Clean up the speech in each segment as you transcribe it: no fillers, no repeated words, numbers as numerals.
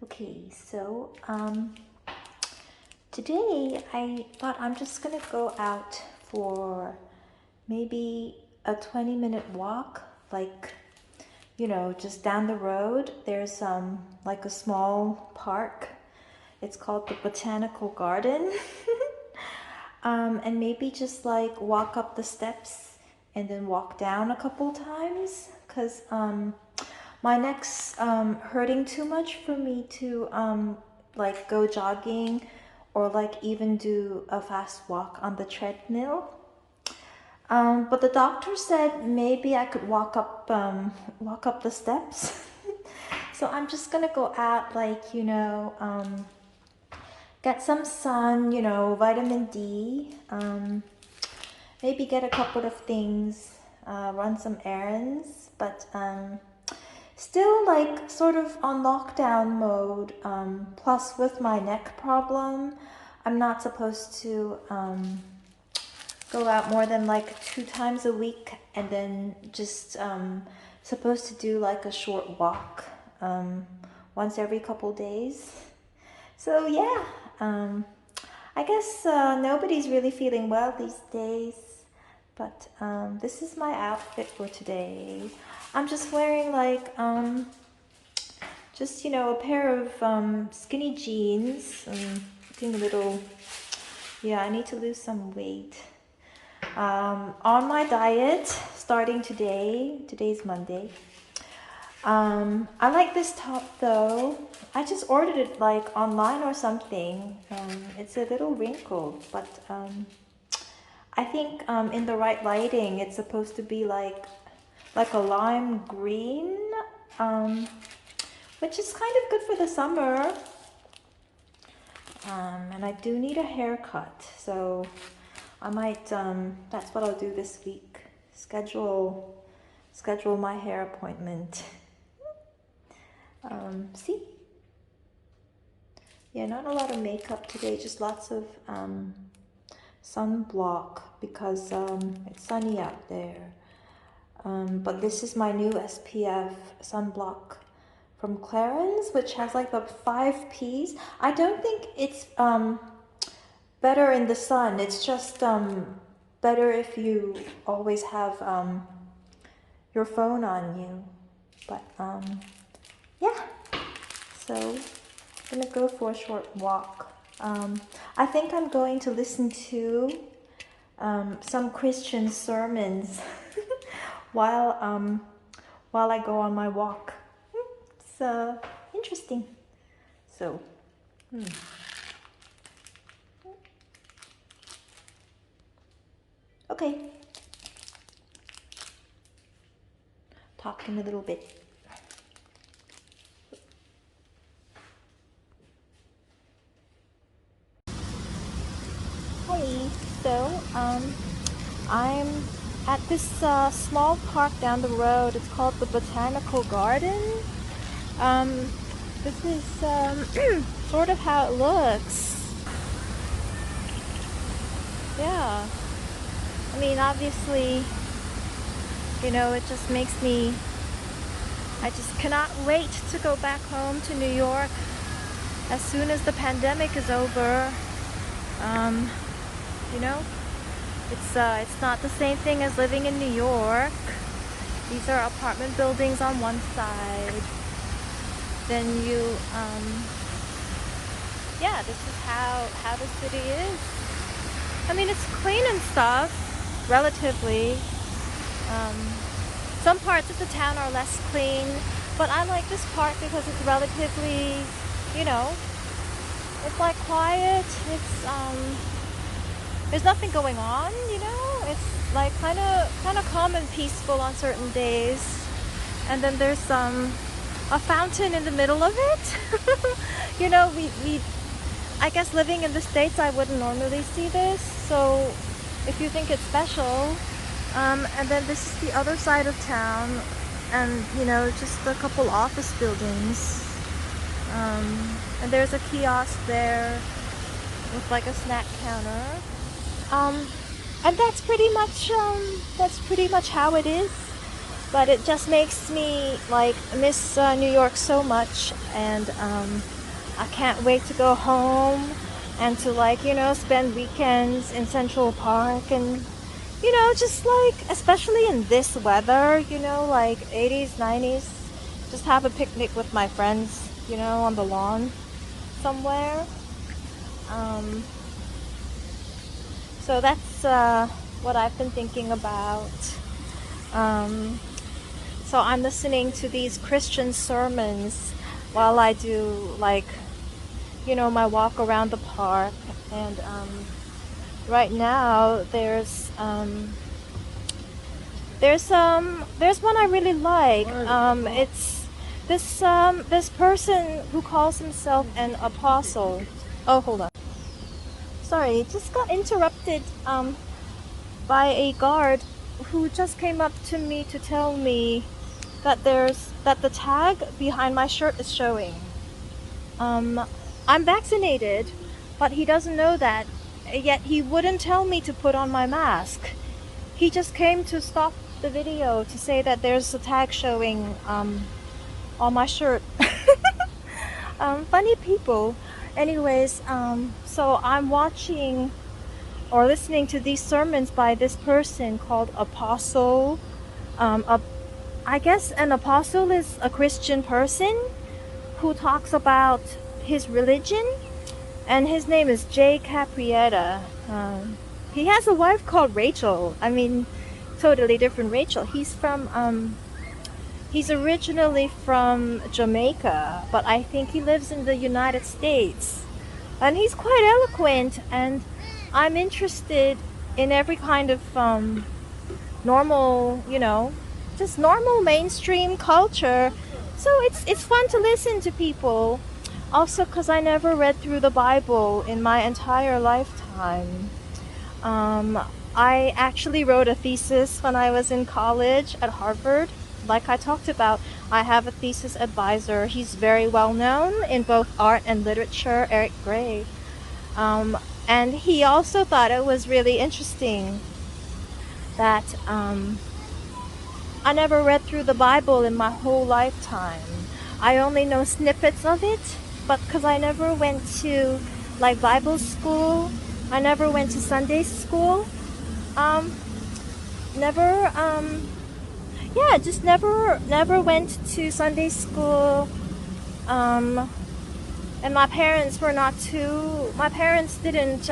Okay, so today I thought I'm just gonna go out for maybe a 20-minute walk, like, just down the road. There's like a small park. It's called the Botanical Garden. And maybe just like walk up the steps and then walk down a couple times because my neck's hurting too much for me to like go jogging or like even do a fast walk on the treadmill. But the doctor said maybe I could walk up the steps. So I'm just gonna go out, like, get some sun, vitamin D, maybe get a couple of things, run some errands, but still like sort of on lockdown mode. Plus with my neck problem, I'm not supposed to go out more than like 2 times a week, and then just supposed to do like a short walk once every couple days. So yeah, I guess nobody's really feeling well these days, but this is my outfit for today. I'm just wearing like just a pair of skinny jeans. Looking a little, yeah, I need to lose some weight. On my diet starting today. Today's Monday. I like this top though. I just ordered it like online or something. It's a little wrinkled, but I think in the right lighting, it's supposed to be like a lime green, which is kind of good for the summer. And I do need a haircut, so I might. That's what I'll do this week. Schedule my hair appointment. See? Yeah, not a lot of makeup today, just lots of sunblock because it's sunny out there. But this is my new SPF sunblock from Clarins, which has like the 5 Ps. I don't think it's better in the sun. It's just better if you always have your phone on you. But yeah, so I'm gonna go for a short walk. I think I'm going to listen to some Christian sermons while I go on my walk. It's interesting. So, okay. Talking a little bit. Hey, so I'm at this small park down the road. It's called the Botanical Garden. This is sort of how it looks. Yeah. I mean, obviously, it just makes me. I just cannot wait to go back home to New York as soon as the pandemic is over. It's not the same thing as living in New York. These are apartment buildings on one side. Then this is how the city is. I mean, it's clean and stuff, relatively. Some parts of the town are less clean, but I like this park because it's relatively, it's like quiet. It's there's nothing going on, It's like kind of calm and peaceful on certain days. And then there's a fountain in the middle of it. we I guess living in the States, I wouldn't normally see this. So if you think it's special, and then this is the other side of town, and just a couple office buildings. And there's a kiosk there with like a snack counter. And that's pretty much how it is. but it just makes me like miss New York so much, and I can't wait to go home and to like, spend weekends in Central Park and, just like, especially in this weather, like 80s, 90s, just have a picnic with my friends, on the lawn somewhere. Um, so that's what I've been thinking about. Um, so I'm listening to these Christian sermons while I do like, my walk around the park. And right now there's one I really like. It's this person who calls himself an apostle. Oh, hold on. Sorry, just got interrupted by a guard who just came up to me to tell me that the tag behind my shirt is showing. I'm vaccinated, but he doesn't know that. Yet he wouldn't tell me to put on my mask. He just came to stop the video to say that there's a tag showing on my shirt. Funny people. Anyways, so I'm watching or listening to these sermons by this person called Apostle. I guess an apostle is a Christian person who talks about his religion, and his name is Jay Caprietta. He has a wife called Rachel. I mean, totally different Rachel. He's originally from Jamaica, but I think he lives in the United States. And he's quite eloquent, and I'm interested in every kind of normal, just normal mainstream culture. So it's fun to listen to people. Also, because I never read through the Bible in my entire lifetime. I actually wrote a thesis when I was in college at Harvard. Like I talked about, I have a thesis advisor. He's very well known in both art and literature, Eric Gray. And he also thought it was really interesting that I never read through the Bible in my whole lifetime. I only know snippets of it, but because I never went to like Bible school, I never went to Sunday school, never, just never went to Sunday school, and my parents didn't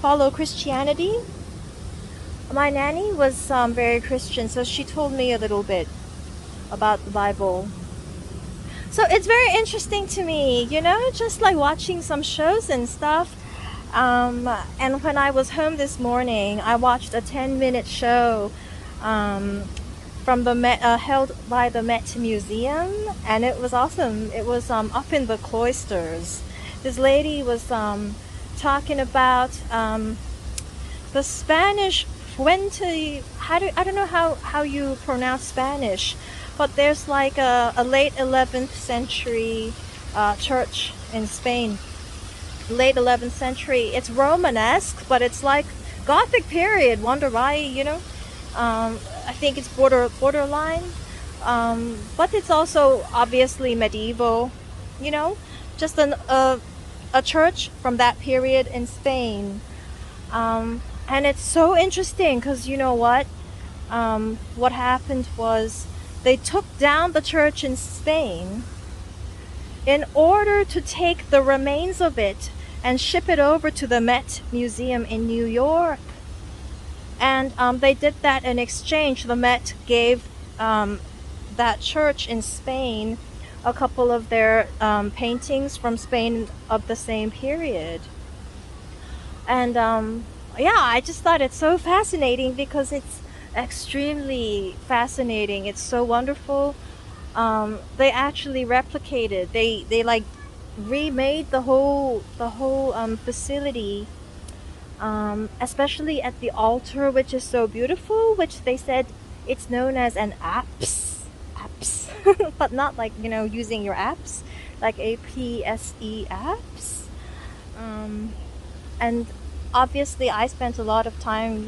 follow Christianity. My nanny was very Christian, so she told me a little bit about the Bible. So it's very interesting to me, just like watching some shows and stuff. And when I was home this morning, I watched a 10-minute show from the Met, held by the Met Museum, and it was awesome. It was up in the cloisters. This lady was talking about the Spanish Fuente. I don't know how you pronounce Spanish, but there's like a late 11th century church in Spain. Late 11th century. It's Romanesque, but it's like Gothic period. Wonder why, I think it's borderline, but it's also obviously medieval. Just a church from that period in Spain. And it's so interesting because you know what? What happened was they took down the church in Spain in order to take the remains of it and ship it over to the Met Museum in New York. And they did that in exchange. The Met gave that church in Spain a couple of their paintings from Spain of the same period. And I just thought it's so fascinating because it's extremely fascinating. It's so wonderful. They actually replicated. They like remade the whole facility, especially at the altar, which is so beautiful. Which they said it's known as an apse, but not like using your apps, like APSE apps. And obviously, I spent a lot of time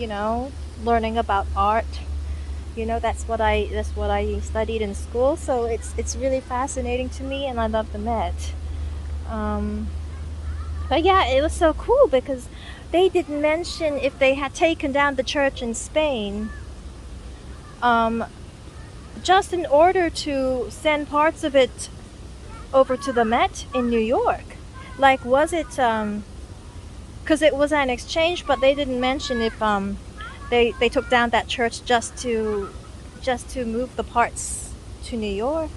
learning about art You know, that's what I studied in school, so it's really fascinating to me, and I love the Met. Um, but yeah, it was so cool because they didn't mention if they had taken down the church in Spain, um, just in order to send parts of it over to the Met in New York. Like, was it because it was an exchange, but they didn't mention if they took down that church just to move the parts to New York,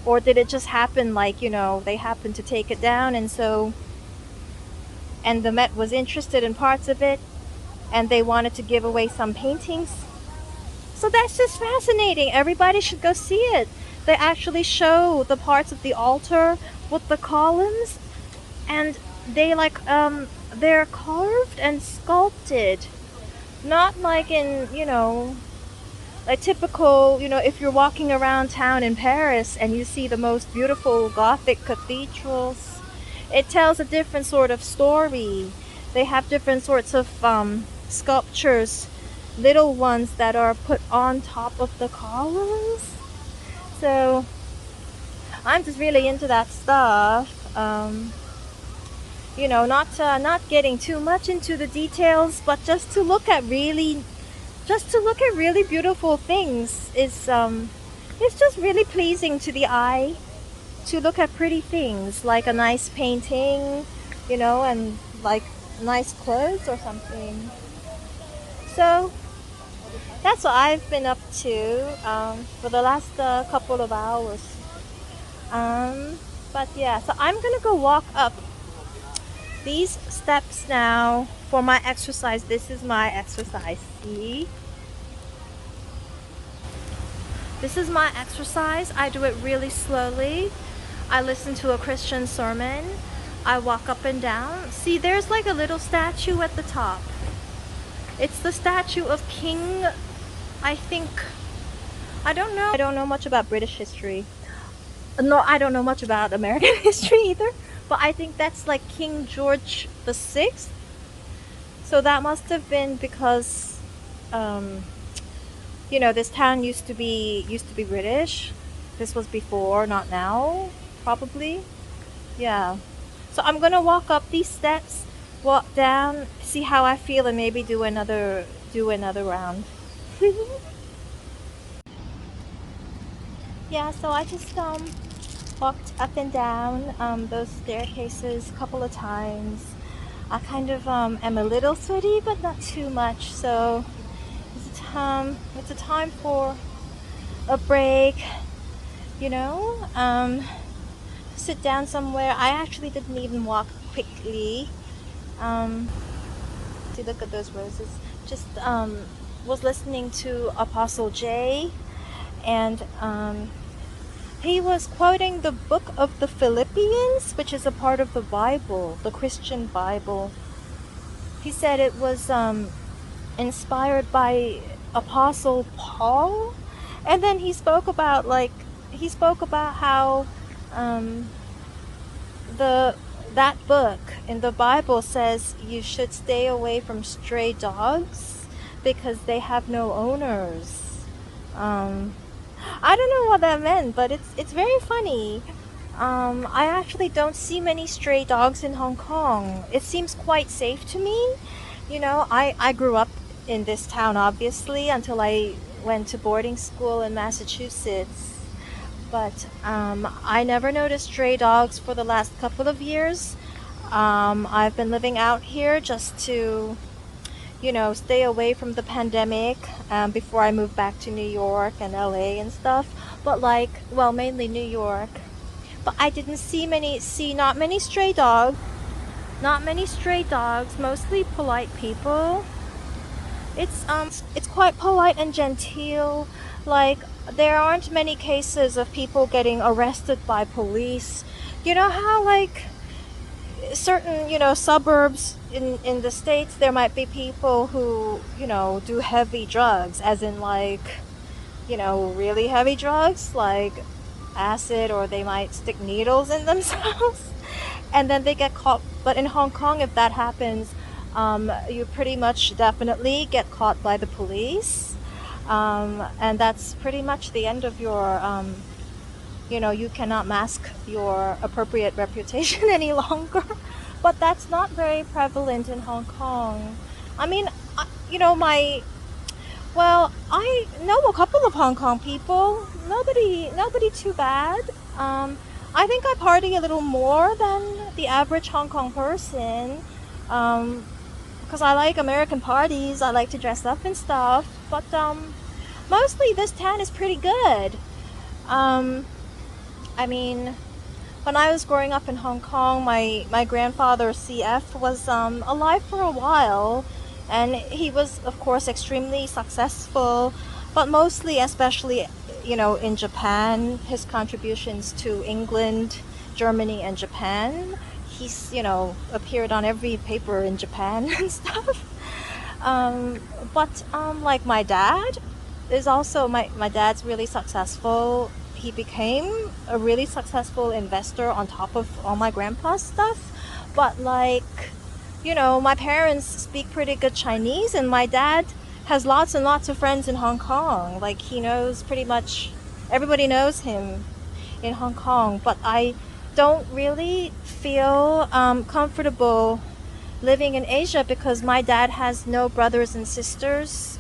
or did it just happen, like, they happened to take it down, and the Met was interested in parts of it, and they wanted to give away some paintings. So that's just fascinating. Everybody should go see it. They actually show the parts of the altar with the columns, and they're carved and sculpted, not like in, a typical, if you're walking around town in Paris and you see the most beautiful Gothic cathedrals, it tells a different sort of story. They have different sorts of sculptures, little ones that are put on top of the columns. So I'm just really into that stuff. Not getting too much into the details, but just to look at really beautiful things is it's just really pleasing to the eye to look at pretty things like a nice painting, and like nice clothes or something. So that's what I've been up to for the last couple of hours. Um, but yeah, so I'm gonna go walk up these steps now for my exercise. This is my exercise. See? This is my exercise. I do it really slowly. I listen to a Christian sermon. I walk up and down. See, there's like a little statue at the top. It's the statue of King, I think. I don't know. I don't know much about British history. No, I don't know much about American history either. But I think that's like King George the Sixth. So that must have been because um, this town used to be British. This was before, not now, probably. Yeah. So I'm gonna walk up these steps, walk down, see how I feel, and maybe do another round. Yeah. So I just walked up and down those staircases a couple of times. I kind of am a little sweaty, but not too much. So it's a time for a break, you know. Sit down somewhere. I actually didn't even walk quickly. Um, to look at those roses. Just was listening to Apostle Jay, and he was quoting the book of the Philippians, which is a part of the Bible, the Christian Bible. He said it was inspired by Apostle Paul, and then he spoke about how um, the that book in the Bible says you should stay away from stray dogs because they have no owners. Um, I don't know what that meant, but it's very funny. I actually don't see many stray dogs in Hong Kong. It seems quite safe to me. I grew up in this town, obviously, until I went to boarding school in Massachusetts. But I never noticed stray dogs for the last couple of years. I've been living out here just to, stay away from the pandemic before I moved back to New York and LA and stuff. But well, mainly New York. But I didn't see not many stray dogs. Not many stray dogs, mostly polite people. It's quite polite and genteel. Like, there aren't many cases of people getting arrested by police. You know how, like, certain, suburbs in the States, there might be people who, do heavy drugs, as in, like, really heavy drugs, like acid, or they might stick needles in themselves and then they get caught. But in Hong Kong, if that happens, you pretty much definitely get caught by the police. And that's pretty much the end of your, you cannot mask your appropriate reputation any longer. But that's not very prevalent in Hong Kong. I mean, I know a couple of Hong Kong people. Nobody too bad. I think I party a little more than the average Hong Kong person. Because I like American parties. I like to dress up and stuff. But mostly this town is pretty good. I mean, when I was growing up in Hong Kong, my grandfather CF was alive for a while, and he was of course extremely successful, but mostly, especially, in Japan, his contributions to England, Germany, and Japan. He's appeared on every paper in Japan and stuff. But like my dad is also my dad's really successful. He became a really successful investor on top of all my grandpa's stuff. But like, my parents speak pretty good Chinese, and my dad has lots and lots of friends in Hong Kong. Like, he knows pretty much everybody knows him in Hong Kong. But I don't really feel comfortable living in Asia because my dad has no brothers and sisters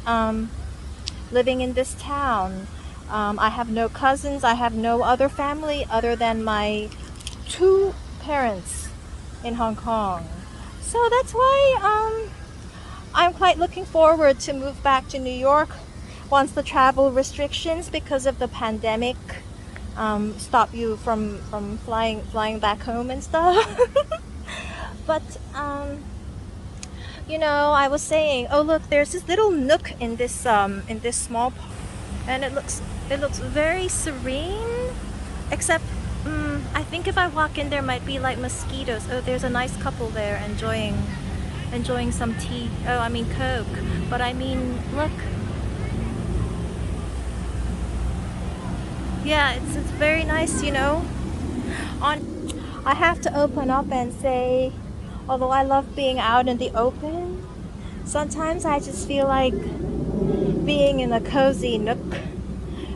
living in this town. I have no cousins. I have no other family other than my 2 parents in Hong Kong. So that's why I'm quite looking forward to move back to New York once the travel restrictions because of the pandemic stop you from flying back home and stuff. But I was saying, oh look, there's this little nook in this small park, and it looks very serene, except I think if I walk in there might be like mosquitoes. Oh, there's a nice couple there enjoying some tea. Oh, I mean Coke. But I mean, look. Yeah, it's very nice, I have to open up and say, although I love being out in the open, sometimes I just feel like being in a cozy nook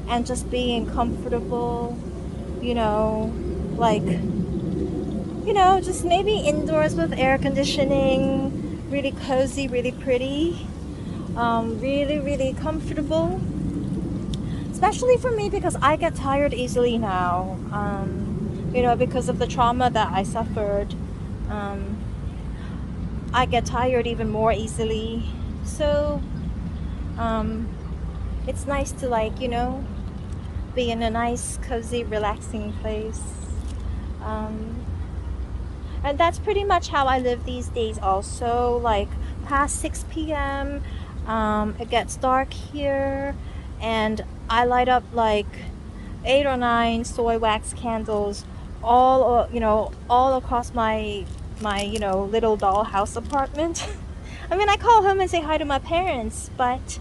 and just being comfortable, like, just maybe indoors with air conditioning, really cozy, really pretty, really, really comfortable. Especially for me because I get tired easily now, because of the trauma that I suffered. I get tired even more easily. So it's nice to be in a nice, cozy, relaxing place. And that's pretty much how I live these days also. Like past 6 p.m. It gets dark here, and I light up like 8 or 9 soy wax candles all across my little dollhouse apartment. I mean, I call home and say hi to my parents, but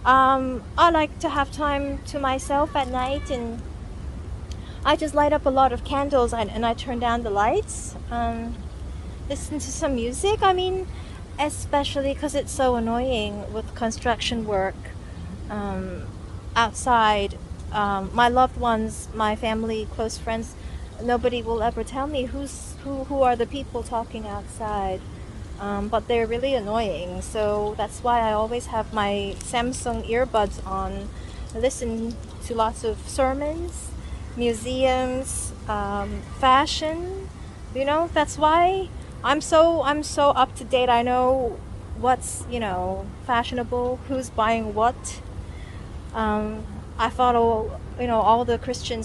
I like to have time to myself at night, and I just light up a lot of candles and I turn down the lights, listen to some music. I mean, especially because it's so annoying with construction work outside. My loved ones, my family, close friends, nobody will ever tell me who are the people talking outside. But they're really annoying. So that's why I always have my Samsung earbuds on, listen to lots of sermons, museums, fashion. That's why I'm so up to date. I know what's fashionable, who's buying what. I follow all the Christian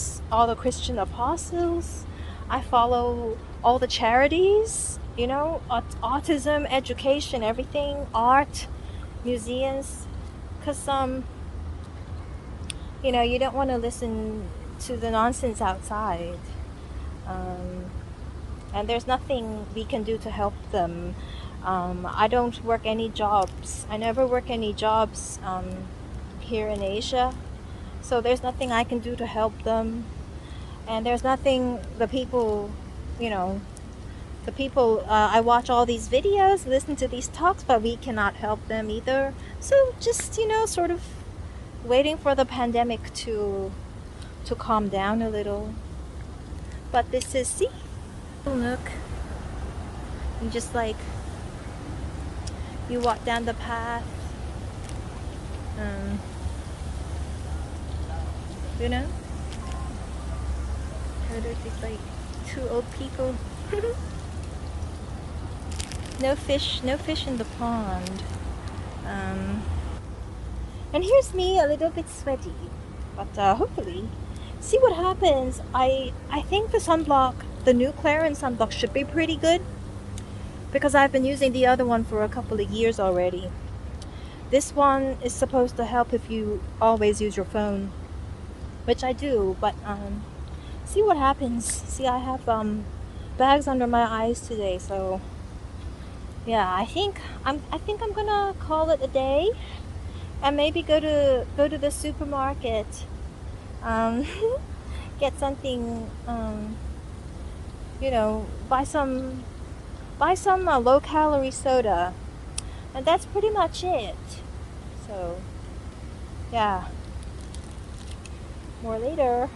apostles. I follow all the charities, autism, education, everything, art, museums, because you don't want to listen to the nonsense outside, and there's nothing we can do to help them. I don't work any jobs. I never work any jobs here in Asia, so there's nothing I can do to help them, and there's nothing the people I watch all these videos, listen to these talks, but we cannot help them either. So just sort of waiting for the pandemic to calm down a little. But this is, see, little nook. You just like, you walk down the path. You know? Oh, there's these like two old people. No fish in the pond. And here's me, a little bit sweaty, but hopefully, see what happens. I think the sunblock, the new Clarins sunblock, should be pretty good because I've been using the other one for a couple of years already. This one is supposed to help if you always use your phone, which I do, but see what happens. See, I have bags under my eyes today, so yeah, I think I'm gonna call it a day and maybe go to the supermarket, get something, you know, buy some low calorie soda, and that's pretty much it. So yeah, more later.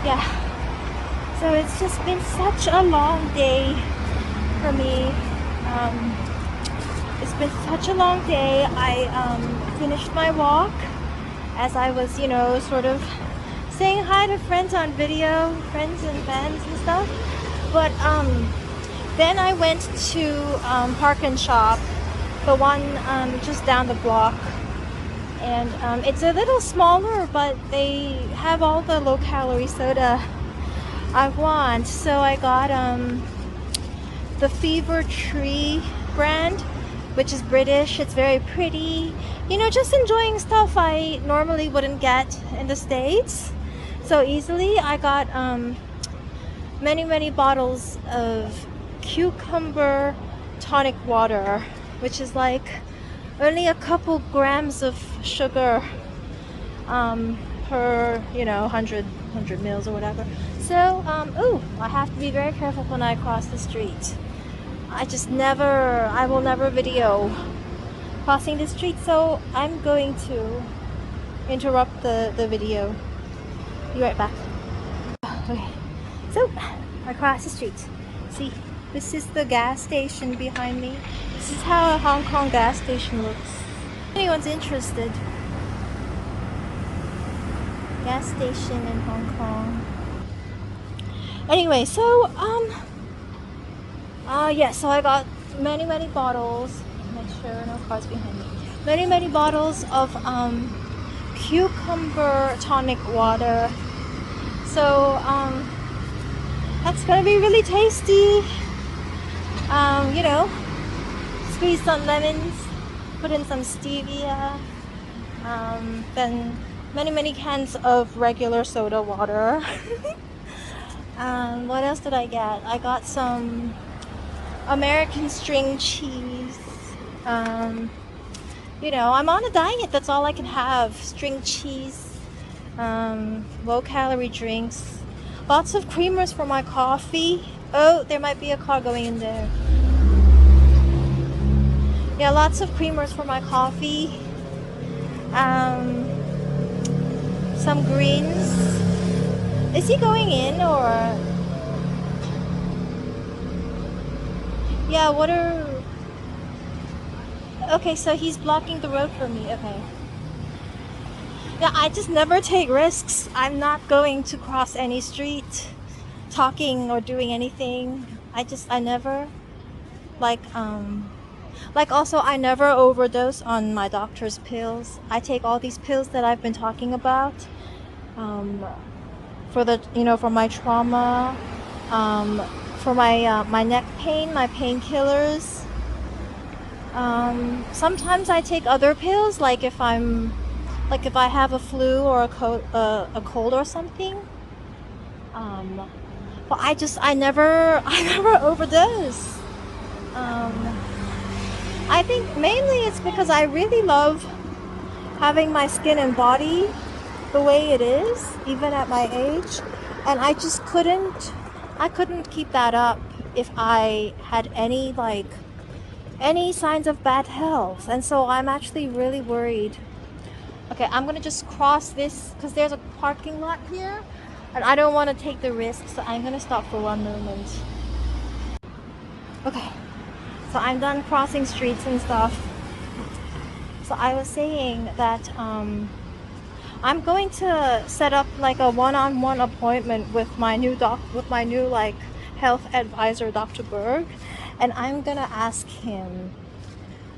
Yeah, so it's just been such a long day for me. It's been such a long day. I finished my walk as I was, you know, sort of saying hi to friends on video, friends and fans and stuff. But then I went to Park and Shop, the one just down the block. And it's a little smaller, but they have all the low-calorie soda I want. So I got the Fever Tree brand, which is British. It's very pretty. You know, just enjoying stuff I normally wouldn't get in the States so easily. I got many bottles of cucumber tonic water, which is like only a couple grams of sugar per, you know, 100 mils or whatever. So, ooh, I have to be very careful when I cross the street. I will never video crossing the street, so I'm going to interrupt the video. Be right back. Okay, so I crossed the street. See, this is the gas station behind me. This is how a Hong Kong gas station looks. If anyone's interested. Gas station in Hong Kong. Anyway, so yeah, so I got many bottles. Make sure no cars behind me. Many bottles of cucumber tonic water. So that's gonna be really tasty. You know, squeeze some lemons, put in some stevia, then many cans of regular soda water. What else did I get? I got some American string cheese. You know, I'm on a diet, that's all I can have. String cheese, low calorie drinks, lots of creamers for my coffee. Oh, there might be a car going in there. Yeah, lots of creamers for my coffee. Some greens. Is he going in or? Yeah, what are... Okay, so he's blocking the road for me. Okay. Yeah, I just never take risks. I'm not going to cross any street talking or doing anything. I never like also I never overdose on my doctor's pills. I take all these pills that I've been talking about for the, you know, for my trauma, for my my neck pain, my painkillers. Sometimes I take other pills, like if I have a flu or a cold or something. But I never overdose. I think mainly it's because I really love having my skin and body the way it is, even at my age, and I couldn't keep that up if I had any like any signs of bad health. And so I'm actually really worried. Okay, I'm gonna just cross this because there's a parking lot here and I don't want to take the risk, so I'm gonna stop for one moment. Okay, so I'm done crossing streets and stuff. So I was saying that I'm going to set up like a one-on-one appointment with my new like health advisor, Dr. Berg, and I'm gonna ask him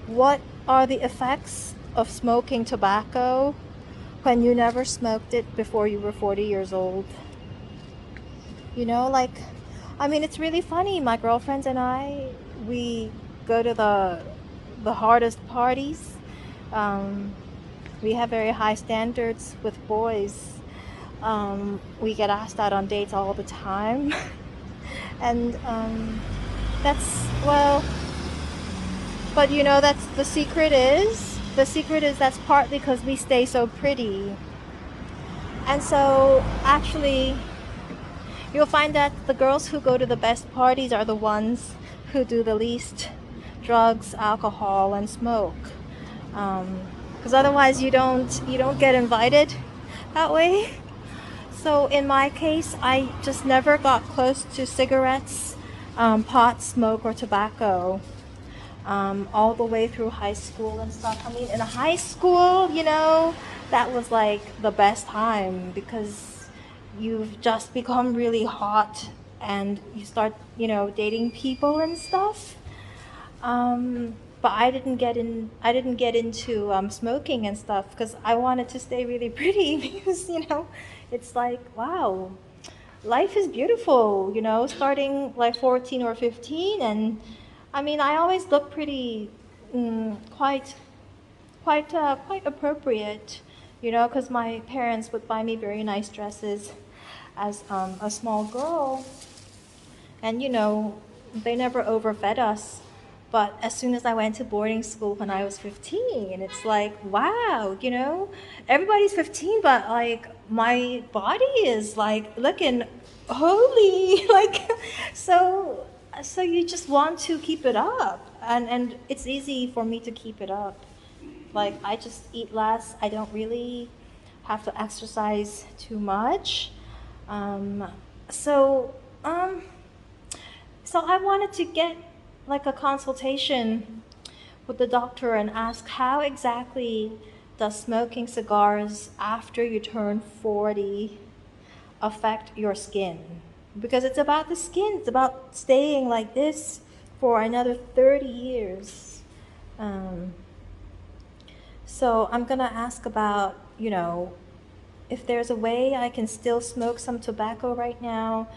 what are the effects of smoking tobacco when you never smoked it before you were 40 years old. You know, like, I mean, it's really funny. My girlfriends and I, we go to the hardest parties. Um, we have very high standards with boys. We get asked out on dates all the time. And that's, well, but you know, that's the secret is that's partly because we stay so pretty. And so actually, you'll find that the girls who go to the best parties are the ones who do the least drugs, alcohol, and smoke. Because otherwise, you don't get invited that way. So in my case, I just never got close to cigarettes, pot, smoke, or tobacco. All the way through high school and stuff. I mean, in high school, you know, that was like the best time because you've just become really hot and you start, you know, dating people and stuff. But I didn't get in. I didn't get into smoking and stuff because I wanted to stay really pretty because you know, it's like wow, life is beautiful. You know, starting like 14 or 15, and I mean, I always look pretty, quite appropriate. You know, because my parents would buy me very nice dresses as a small girl, and you know, they never overfed us. But as soon as I went to boarding school when I was 15, it's like, wow, you know, everybody's 15, but like my body is like looking holy. Like, so, so you just want to keep it up. And it's easy for me to keep it up. Like, I just eat less. I don't really have to exercise too much. Um, so, um, so I wanted to get like a consultation with the doctor and ask how exactly does smoking cigars after you turn 40 affect your skin? Because it's about the skin, it's about staying like this for another 30 years. Um, so I'm gonna ask about, you know, if there's a way I can still smoke some tobacco right now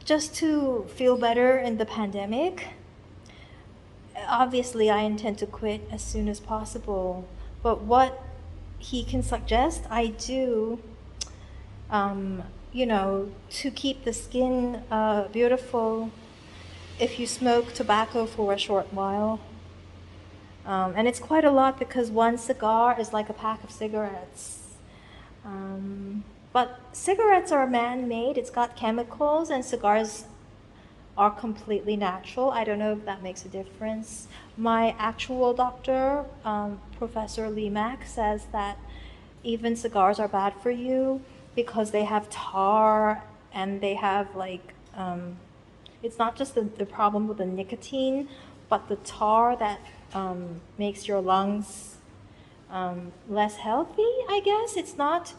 just to feel better in the pandemic. Obviously, I intend to quit as soon as possible, but what he can suggest, I do, um, you know, to keep the skin beautiful if you smoke tobacco for a short while. And it's quite a lot because one cigar is like a pack of cigarettes. But cigarettes are man-made, it's got chemicals, and cigars are completely natural. I don't know if that makes a difference. My actual doctor, Professor Lee Mack, says that even cigars are bad for you because they have tar and they have like, it's not just the problem with the nicotine, but the tar that makes your lungs less healthy, I guess. It's not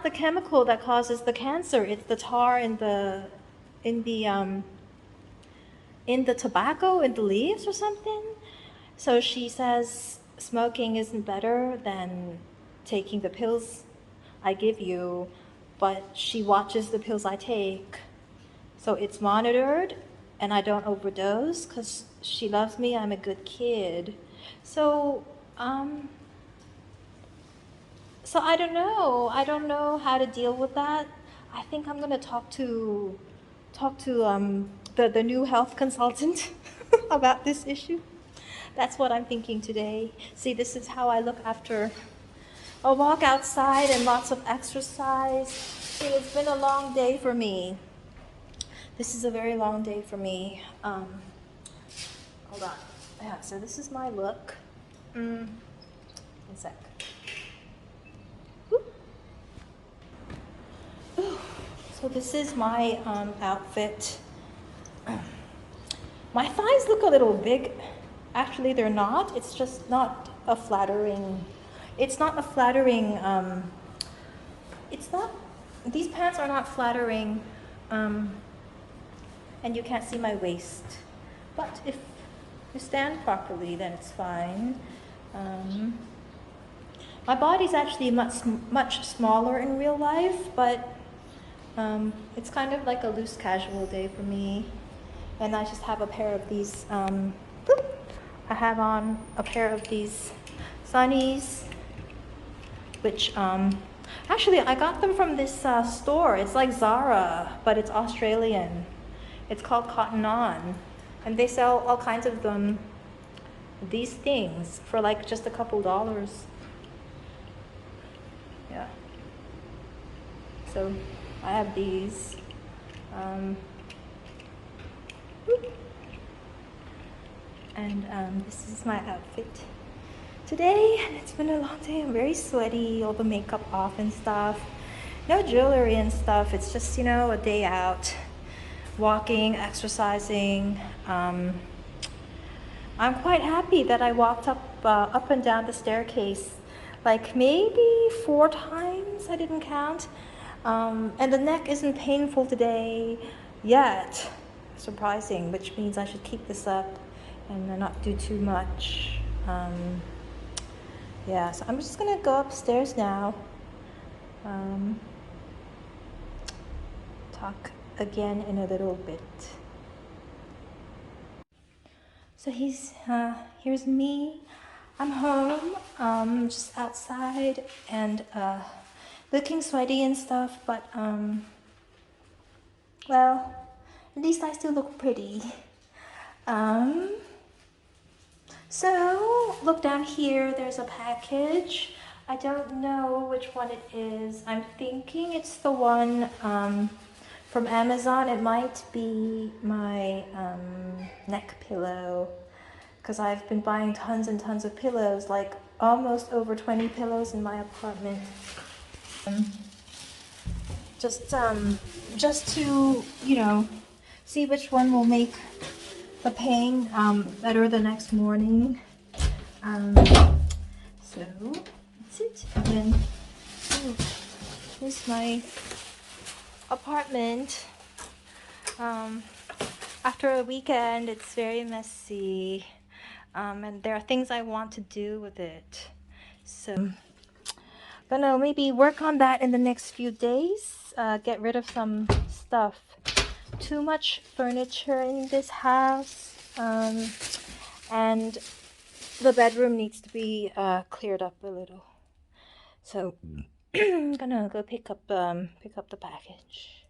the chemical that causes the cancer, it's the tar in the in the tobacco, in the leaves or something. So she says smoking isn't better than taking the pills I give you, but she watches the pills I take. So it's monitored and I don't overdose because she loves me. I'm a good kid. So, so I don't know. I don't know how to deal with that. I think I'm gonna talk to the new health consultant about this issue. That's what I'm thinking today. See, this is how I look after a walk outside and lots of exercise. See, it's been a long day for me. This is a very long day for me. Hold on. Yeah, so this is my look. One sec. Whoop. So this is my outfit. My thighs look a little big. Actually, they're not. It's just not a flattering. It's not a flattering. It's not. These pants are not flattering, and you can't see my waist. But if you stand properly, then it's fine. My body's actually much smaller in real life, but it's kind of like a loose casual day for me. And I just have a pair of these, I have on a pair of these sunnies, which actually I got them from this store. It's like Zara, but it's Australian. It's called Cotton On. And they sell all kinds of these things for like just a couple dollars. Yeah. So I have these. And this is my outfit today. And it's been a long day. I'm very sweaty, all the makeup off and stuff. No jewelry and stuff. It's just, you know, a day out. Walking, exercising. I'm quite happy that I walked up and down the staircase like maybe 4 times. I didn't count. And the neck isn't painful today yet. Surprising, which means I should keep this up and not do too much. Yeah, so I'm just gonna go upstairs now. Talk again in a little bit. So here's me. I'm home, just outside and looking sweaty and stuff, but well, at least I still look pretty. So look down here, there's a package. I don't know which one it is. I'm thinking it's the one from Amazon. It might be my neck pillow, because I've been buying tons and tons of pillows, like almost over 20 pillows in my apartment. Just to, you know, see which one will make the pain better the next morning. So that's it. And then here's my apartment. After a weekend, it's very messy, and there are things I want to do with it. So gonna maybe work on that in the next few days. Get rid of some stuff. Too much furniture in this house, and the bedroom needs to be cleared up a little. So I'm gonna go pick up the package.